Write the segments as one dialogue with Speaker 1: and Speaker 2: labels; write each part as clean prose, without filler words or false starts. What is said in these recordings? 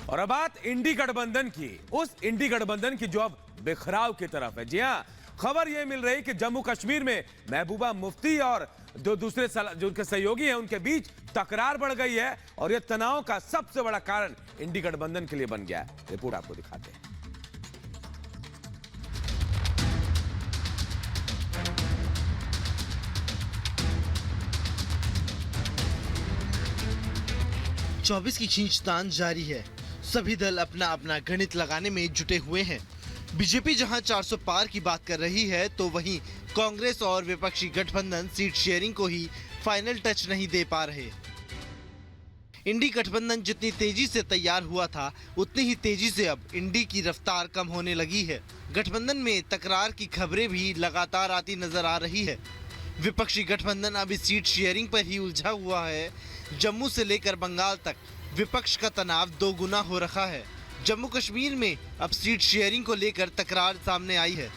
Speaker 1: और अब बात इंडी गठबंधन की, उस इंडी गठबंधन की जो अब बिखराव की तरफ है। जी हां, खबर यह मिल रही कि जम्मू कश्मीर में महबूबा मुफ्ती और जो दूसरे जो उनके सहयोगी हैं उनके बीच तकरार बढ़ गई है और यह तनाव का सबसे बड़ा कारण इंडी गठबंधन के लिए बन गया है। रिपोर्ट आपको दिखाते हैं।
Speaker 2: चौबीस की खींचतान जारी है। सभी दल अपना अपना गणित लगाने में जुटे हुए हैं। बीजेपी जहां 400 पार की बात कर रही है तो वहीं कांग्रेस और विपक्षी गठबंधन सीट शेयरिंग को ही फाइनल टच नहीं दे पा रहे। इंडी गठबंधन जितनी तेजी से तैयार हुआ था उतनी ही तेजी से अब इंडी की रफ्तार कम होने लगी है। गठबंधन में तकरार की खबरें भी लगातार आती नजर आ रही है। विपक्षी गठबंधन अब इस सीट शेयरिंग पर ही उलझा हुआ है। जम्मू से लेकर बंगाल तक विपक्ष का तनाव दोगुना हो रखा है। जम्मू कश्मीर में अब सीट शेयरिंग को लेकर तकरार सामने आई है।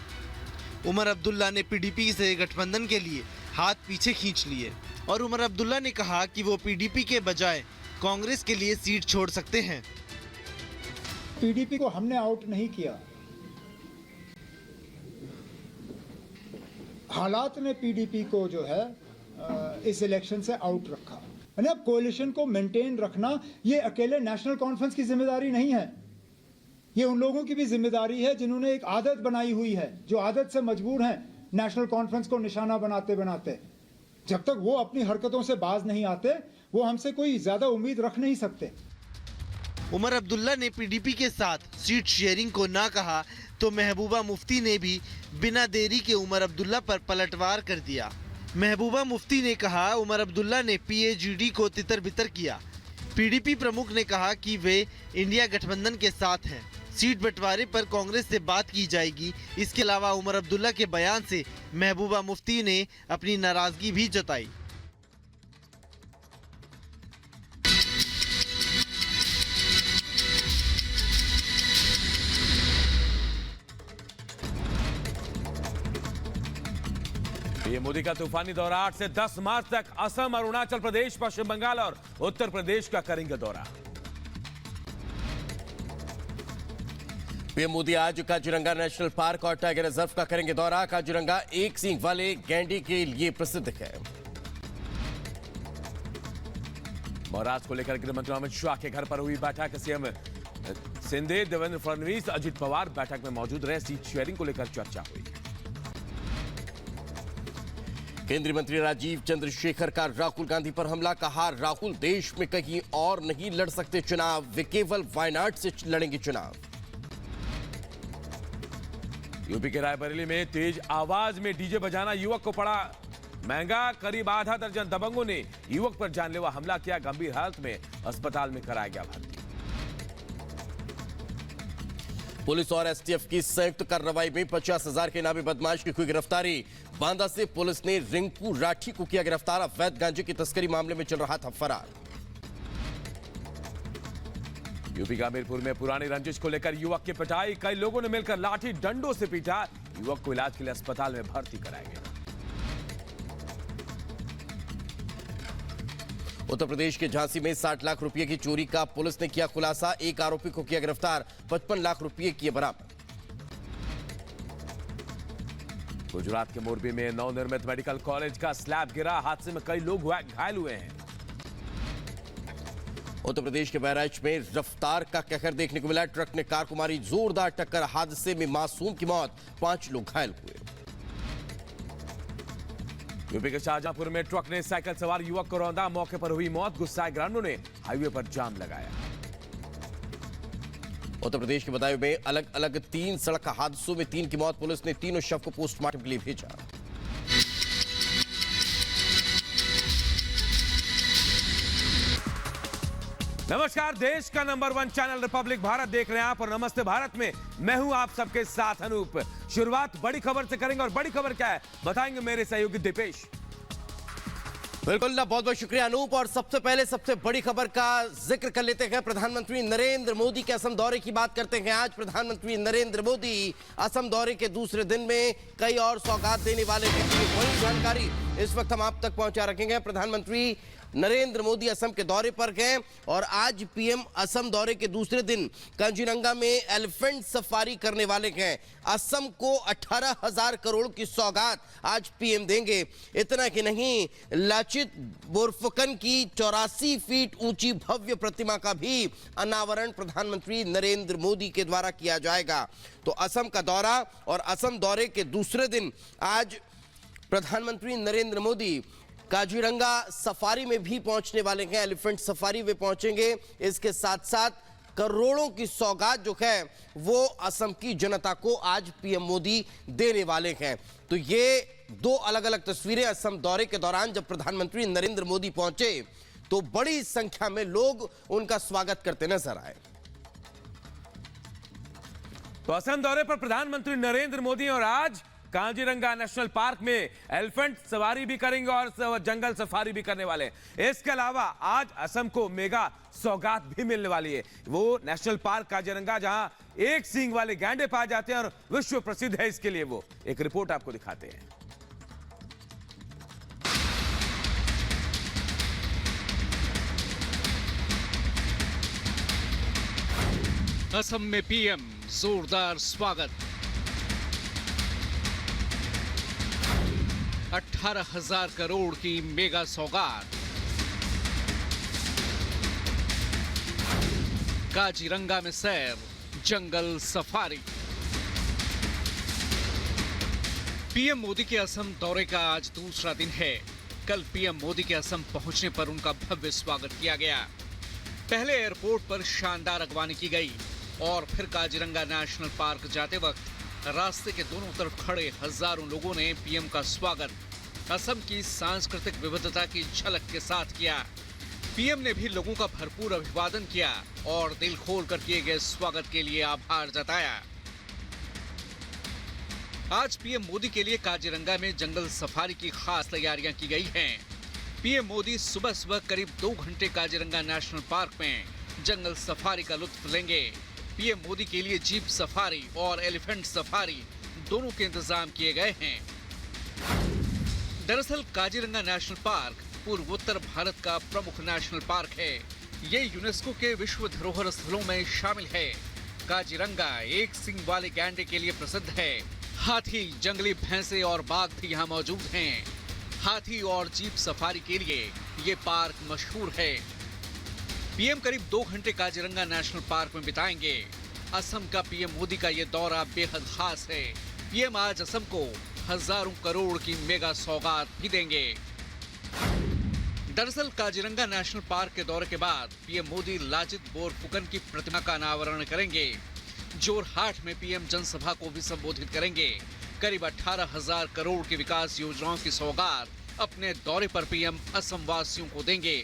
Speaker 2: उमर अब्दुल्ला ने पीडीपी से गठबंधन के लिए हाथ पीछे खींच लिए और उमर अब्दुल्ला ने कहा कि वो पीडीपी के बजाय कांग्रेस के लिए सीट छोड़ सकते हैं।
Speaker 3: पीडीपी को हमने आउट नहीं किया, हालात ने पीडीपी को जो है इस इलेक्शन से आउट रखा। अब कोalition को मेंटेन रखना ये अकेले नेशनल कॉन्फ्रेंस की जिम्मेदारी नहीं है, ये उन लोगों की भी जिम्मेदारी है जिन्होंने एक आदत बनाई हुई है, जो आदत से मजबूर हैं नेशनल कॉन्फ्रेंस को निशाना बनाते बनाते। जब तक वो अपनी हरकतों से बाज नहीं आते वो हमसे कोई ज्यादा उम्मीद रख नहीं सकते।
Speaker 2: उमर अब्दुल्ला ने पीडीपी के साथ सीट शेयरिंग को ना कहा तो महबूबा मुफ्ती ने भी बिना देरी के उमर अब्दुल्ला पर पलटवार कर दिया। महबूबा मुफ्ती ने कहा उमर अब्दुल्ला ने पीएजीडी को तितर बितर किया। पीडीपी प्रमुख ने कहा कि वे इंडिया गठबंधन के साथ हैं, सीट बंटवारे पर कांग्रेस से बात की जाएगी। इसके अलावा उमर अब्दुल्ला के बयान से महबूबा मुफ्ती ने अपनी नाराजगी भी जताई।
Speaker 1: पीएम मोदी का तूफानी दौरा 8 से 10 मार्च तक असम, अरुणाचल प्रदेश, पश्चिम बंगाल और उत्तर प्रदेश का करेंगे दौरा।
Speaker 4: पीएम मोदी आज काजीरंगा नेशनल पार्क और टाइगर रिजर्व का करेंगे दौरा। काजीरंगा एक सींग वाले गैंडे के लिए प्रसिद्ध है। महाराष्ट्र को लेकर गृह मंत्री अमित शाह के घर पर हुई बैठक। सीएम शिंदे, देवेंद्र फडणवीस, अजित पवार बैठक में मौजूद रहे। सीट शेयरिंग को लेकर चर्चा हुई। केंद्रीय मंत्री राजीव चंद्रशेखर का राहुल गांधी पर हमला। कहा राहुल देश में कहीं और नहीं लड़ सकते चुनाव, वे केवल वायनाड से लड़ेंगे चुनाव।
Speaker 1: यूपी के रायबरेली में तेज आवाज में डीजे बजाना युवक को पड़ा महंगा। करीब आधा दर्जन दबंगों ने युवक पर जानलेवा हमला किया। गंभीर हालत में अस्पताल में कराया गया भर्ती।
Speaker 4: पुलिस और एसटीएफ की संयुक्त कार्रवाई में 50,000 के नामी बदमाश की हुई गिरफ्तारी। बांदा से पुलिस ने रिंकू राठी को किया गिरफ्तार। अवैध गांजे की तस्करी मामले में चल रहा था फरार।
Speaker 1: यूपी का हमीरपुर में पुरानी रंजिश को लेकर युवक की पिटाई। कई लोगों ने मिलकर लाठी डंडों से पीटा। युवक को इलाज के लिए अस्पताल में भर्ती कराया गया।
Speaker 4: उत्तर प्रदेश के झांसी में 60 लाख रुपए की चोरी का पुलिस ने किया खुलासा। एक आरोपी को किया गिरफ्तार। 55 लाख रुपए किए बरामद। गुजरात के मोरबी में नवनिर्मित मेडिकल कॉलेज का स्लैब गिरा। हादसे में कई लोग घायल हुए हैं। उत्तर प्रदेश के बहराइच में रफ्तार का कहर देखने को मिला। ट्रक ने कार को मारी जोरदार टक्कर। हादसे में मासूम की मौत, 5 लोग घायल हुए।
Speaker 1: यूपी के शाहजहांपुर में ट्रक ने साइकिल सवार युवक को रौंदा। मौके पर हुई मौत। गुस्साए ग्रामीणों ने हाईवे पर जाम लगाया।
Speaker 4: उत्तर प्रदेश के बदायूं में अलग अलग 3 सड़क हादसों में 3 की मौत। पुलिस ने तीनों शव को पोस्टमार्टम के लिए भेजा।
Speaker 1: नमस्कार, देश का नंबर 1 चैनल रिपब्लिक भारत देख रहे हैं आप और नमस्ते भारत में मैं हूं आप सबके साथ अनूप। शुरुआत बड़ी खबर से करेंगे और बड़ी खबर क्या है बताएंगे मेरे सहयोगी दीपेश।
Speaker 4: बिल्कुल ना, बहुत बहुत शुक्रिया अनूप। और सबसे पहले सबसे बड़ी खबर का जिक्र कर लेते हैं। प्रधानमंत्री नरेंद्र मोदी के असम दौरे की बात करते हैं। आज प्रधानमंत्री नरेंद्र मोदी असम दौरे के दूसरे दिन में कई और सौगात देने वाले हैं। बड़ी जानकारी इस वक्त हम आप तक पहुंचा रखेंगे। प्रधानमंत्री नरेंद्र मोदी असम के दौरे पर गए और आज पीएम असम दौरे के दूसरे दिन काजीरंगा में एलिफेंट सफारी करने वाले हैं। असम को 18,000 करोड़ की सौगात आज पीएम देंगे। इतना कि नहीं, लाचित बोरफुकन की 84 फीट ऊंची भव्य प्रतिमा का भी अनावरण प्रधानमंत्री नरेंद्र मोदी के द्वारा किया जाएगा। तो असम का दौरा और असम दौरे के दूसरे दिन आज प्रधानमंत्री नरेंद्र मोदी काजीरंगा सफारी में भी पहुंचने वाले हैं। एलिफेंट सफारी में पहुंचेंगे। इसके साथ साथ करोड़ों की सौगात जो है वो असम की जनता को आज पीएम मोदी देने वाले हैं। तो ये दो अलग अलग तस्वीरें असम दौरे के दौरान जब प्रधानमंत्री नरेंद्र मोदी पहुंचे तो बड़ी संख्या में लोग उनका स्वागत करते नजर आए।
Speaker 1: तो असम दौरे पर प्रधानमंत्री नरेंद्र मोदी और आज काजीरंगा नेशनल पार्क में एलिफेंट सवारी भी करेंगे और जंगल सफारी भी करने वाले हैं। इसके अलावा आज असम को मेगा सौगात भी मिलने वाली है। वो नेशनल पार्क काजीरंगा जहां एक सींग वाले गैंडे पाए जाते हैं और विश्व प्रसिद्ध है इसके लिए। वो एक रिपोर्ट आपको दिखाते हैं।
Speaker 5: असम में पीएम जोरदार स्वागत। 18,000 करोड़ की मेगा सौगात। काजीरंगा में सैर, जंगल सफारी। पीएम मोदी के असम दौरे का आज दूसरा दिन है। कल पीएम मोदी के असम पहुंचने पर उनका भव्य स्वागत किया गया। पहले एयरपोर्ट पर शानदार अगवानी की गई और फिर काजीरंगा नेशनल पार्क जाते वक्त रास्ते के दोनों तरफ खड़े हजारों लोगों ने पीएम का स्वागत असम की सांस्कृतिक विविधता की झलक के साथ किया। पीएम ने भी लोगों का भरपूर अभिवादन किया और दिल खोलकर किए गए स्वागत के लिए आभार जताया। आज पीएम मोदी के लिए काजीरंगा में जंगल सफारी की खास तैयारियां की गई हैं। पीएम मोदी सुबह सुबह करीब 2 घंटे काजीरंगा नेशनल पार्क में जंगल सफारी का लुत्फ लेंगे। पीएम मोदी के लिए जीप सफारी और एलिफेंट सफारी दोनों के इंतजाम किए गए हैं। दरअसल काजीरंगा नेशनल पार्क पूर्वोत्तर भारत का प्रमुख नेशनल पार्क है। ये यूनेस्को के विश्व धरोहर स्थलों में शामिल है। काजीरंगा एक सींग वाले गैंडे के लिए प्रसिद्ध है। हाथी, जंगली भैंसे और बाघ भी यहाँ मौजूद हैं। हाथी और जीप सफारी के लिए ये पार्क मशहूर है। पीएम करीब 2 घंटे काजीरंगा नेशनल पार्क में बिताएंगे। असम का पीएम मोदी का ये दौरा बेहद खास है। पीएम आज असम को हजारों करोड़ की मेगा सौगात भी देंगे। दरअसल काजीरंगा नेशनल पार्क के दौरे के बाद पीएम मोदी लाचित बोरफुकन की प्रतिमा का अनावरण करेंगे। जोरहाट में पीएम जनसभा को भी संबोधित करेंगे। करीब 18,000 करोड़ की विकास योजनाओं की सौगात अपने दौरे पर पीएम असम वासियों को देंगे।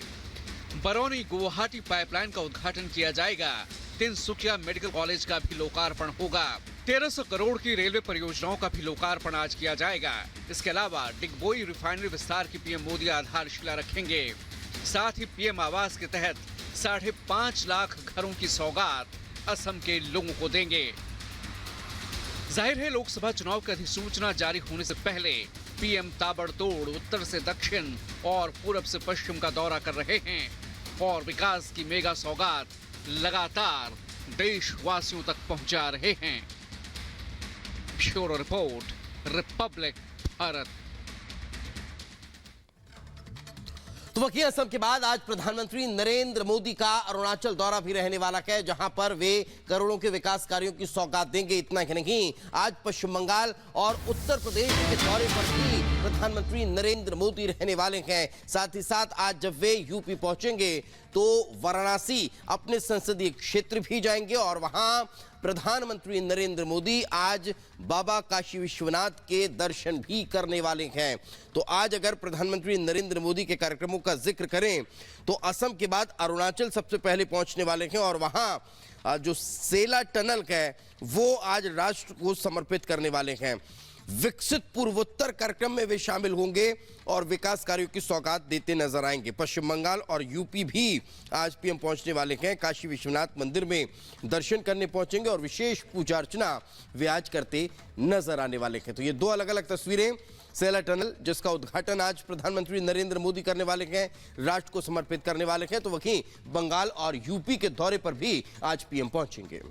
Speaker 5: बरौनी गुवाहाटी पाइपलाइन का उद्घाटन किया जाएगा। तिनसुकिया मेडिकल कॉलेज का भी लोकार्पण होगा। 1300 करोड़ की रेलवे परियोजनाओं का भी लोकार्पण आज किया जाएगा। इसके अलावा डिगबोई रिफाइनरी विस्तार की पीएम मोदी आधारशिला रखेंगे। साथ ही पीएम आवास के तहत 5.5 लाख घरों की सौगात असम के लोगों को देंगे। जाहिर है लोकसभा चुनाव की अधिसूचना जारी होने से पहले पीएम ताबड़तोड़ उत्तर से दक्षिण और पूरब से पश्चिम का दौरा कर रहे हैं और विकास की मेगा सौगात लगातार देशवासियों तक पहुंचा रहे हैं। Bureau report, Republic Bharat.
Speaker 4: तो वहीं असम के बाद आज प्रधानमंत्री नरेंद्र मोदी का अरुणाचल दौरा भी रहने वाला है, जहां पर वे करोड़ों के विकास कार्यों की सौगात देंगे। इतना ही नहीं, आज पश्चिम बंगाल और उत्तर प्रदेश के दौरे पर भी प्रधानमंत्री नरेंद्र मोदी रहने वाले हैं। साथ ही साथ आज जब वे यूपी पहुंचेंगे तो वाराणसी अपने संसदीय क्षेत्र भी जाएंगे और वहां प्रधानमंत्री नरेंद्र मोदी आज बाबा काशी विश्वनाथ के दर्शन भी करने वाले हैं। तो आज अगर प्रधानमंत्री नरेंद्र मोदी के कार्यक्रमों का जिक्र करें तो असम के बाद अरुणाचल सबसे पहले पहुंचने वाले हैं और वहां जो सेला टनल है वो आज राष्ट्र को समर्पित करने वाले हैं। विकसित पूर्वोत्तर कार्यक्रम में वे शामिल होंगे और विकास कार्यों की सौगात देते नजर आएंगे। पश्चिम बंगाल और यूपी भी आज पीएम पहुंचने वाले हैं। काशी विश्वनाथ मंदिर में दर्शन करने पहुंचेंगे और विशेष पूजा अर्चना वे आज करते नजर आने वाले हैं। तो ये दो अलग अलग तस्वीरें सेला टनल, जिसका उद्घाटन आज प्रधानमंत्री नरेंद्र मोदी करने वाले हैं, राष्ट्र को समर्पित करने वाले हैं। तो वहीं बंगाल और यूपी के दौरे पर भी आज पीएम पहुंचेंगे।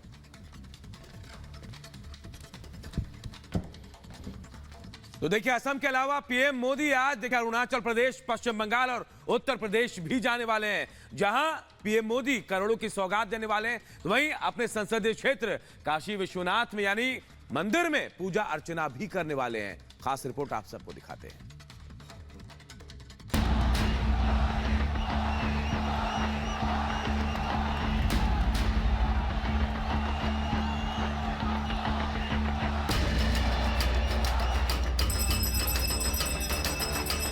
Speaker 1: तो देखिए, असम के अलावा पीएम मोदी आज देखिए अरुणाचल प्रदेश, पश्चिम बंगाल और उत्तर प्रदेश भी जाने वाले हैं, जहां पीएम मोदी करोड़ों की सौगात देने वाले हैं। तो वहीं अपने संसदीय क्षेत्र काशी विश्वनाथ में यानी मंदिर में पूजा अर्चना भी करने वाले हैं। खास रिपोर्ट आप सबको दिखाते हैं।